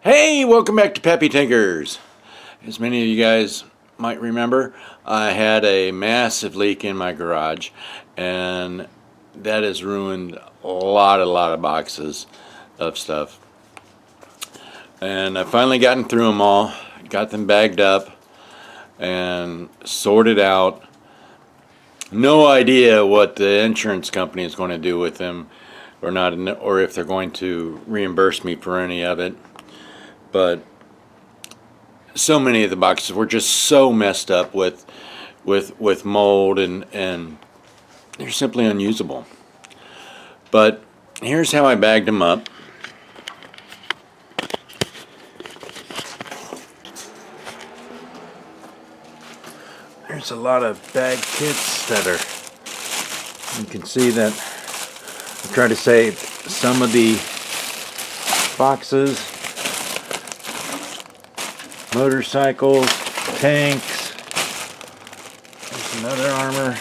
Hey, welcome back to Pappy Tinkers. As many of you guys might remember, I had a massive leak in my garage, and that has ruined a lot of boxes of stuff. And I've finally gotten through them all, got them bagged up, and sorted out. No idea what the insurance company is going to do with them or not, or if they're going to reimburse me for any of it. But so many of the boxes were just so messed up with mold, and they're simply unusable. But here's how I bagged them up. There's a lot of bag kits that are, you can see that I try to save some of the boxes. Motorcycles, tanks, there's another armor.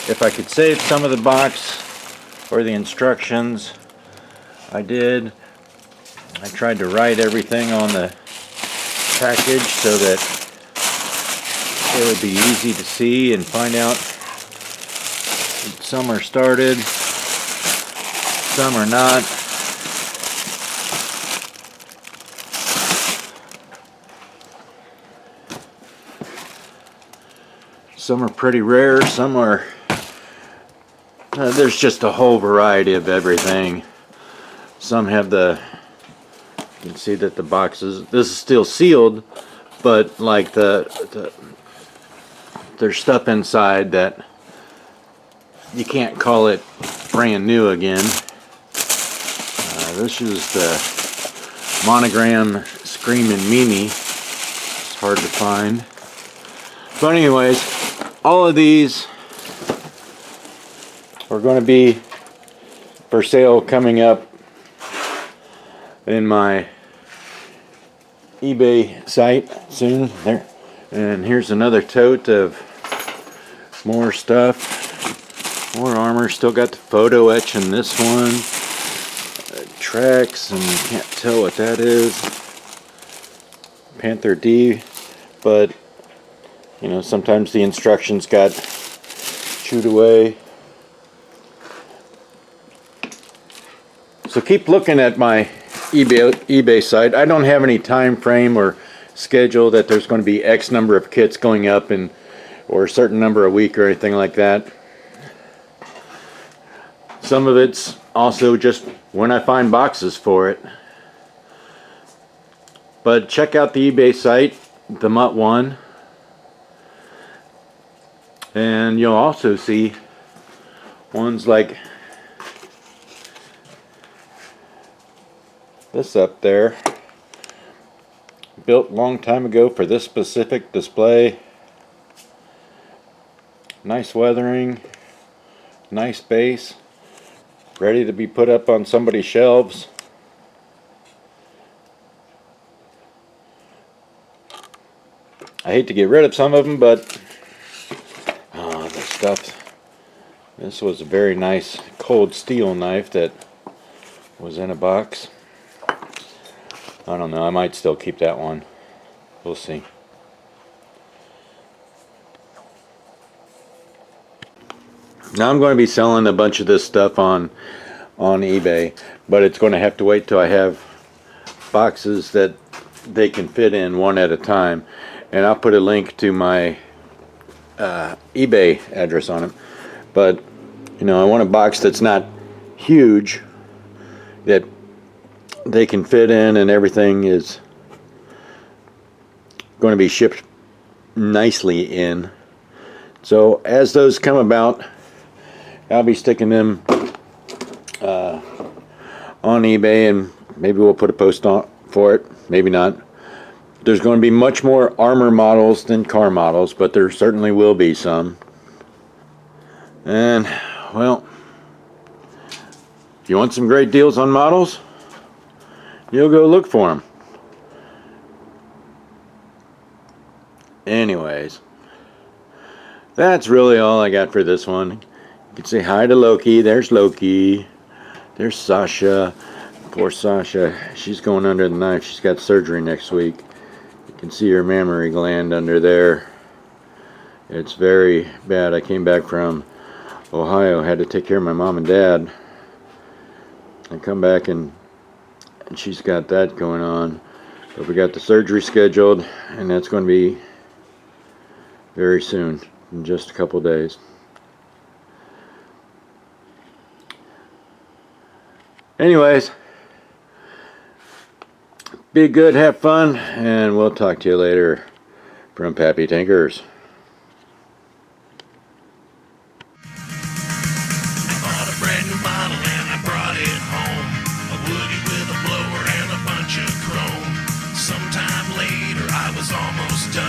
If I could save some of the box or the instructions, I did. I tried to write everything on the package so that it would be easy to see and find out. Some are started, some are not. Some are pretty rare, some are, there's just a whole variety of everything. Some have you can see that the boxes, this is still sealed, but like there's stuff inside that you can't call it brand new again. This is the monogram Screamin' Mimi. It's hard to find. But anyways, all of these are going to be for sale coming up in my eBay site soon. There, and here's another tote of more stuff, more armor. Still got the photo etch in this one. Tracks, and you can't tell what that is. Panther D, but you know, sometimes the instructions got chewed away. So keep looking at my eBay site. I don't have any time frame or schedule that there's going to be X number of kits going up or a certain number a week or anything like that. Some of it's also just when I find boxes for it. But check out the eBay site, the Mutt one. And you'll also see ones like this up there, built a long time ago for this specific display. Nice weathering, nice base, ready to be put up on somebody's shelves. I hate to get rid of some of them, but stuff. This was a very nice cold steel knife that was in a box. I don't know, I might still keep that one. We'll see. Now I'm going to be selling a bunch of this stuff on eBay, but it's going to have to wait till I have boxes that they can fit in one at a time. And I'll put a link to my eBay address on it. But you know, I want a box that's not huge, that they can fit in, and everything is going to be shipped nicely in. So as those come about, I'll be sticking them on eBay, and maybe we'll put a post on for it, maybe not. There's going to be much more armor models than car models, but there certainly will be some. And, well, if you want some great deals on models, you'll go look for them. Anyways, that's really all I got for this one. You can say hi to Loki. There's Loki. There's Sasha. Poor Sasha, she's going under the knife. She's got surgery next week. You can see her mammary gland under there. It's very bad. I came back from Ohio, had to take care of my mom and dad. I come back and she's got that going on. But we got the surgery scheduled, and that's going to be very soon, in just a couple days. Anyways, be good, have fun, and we'll talk to you later from Pappy Tinkers. I bought a brand new model and I brought it home. A Woody with a blower and a bunch of chrome. Sometime later I was almost done.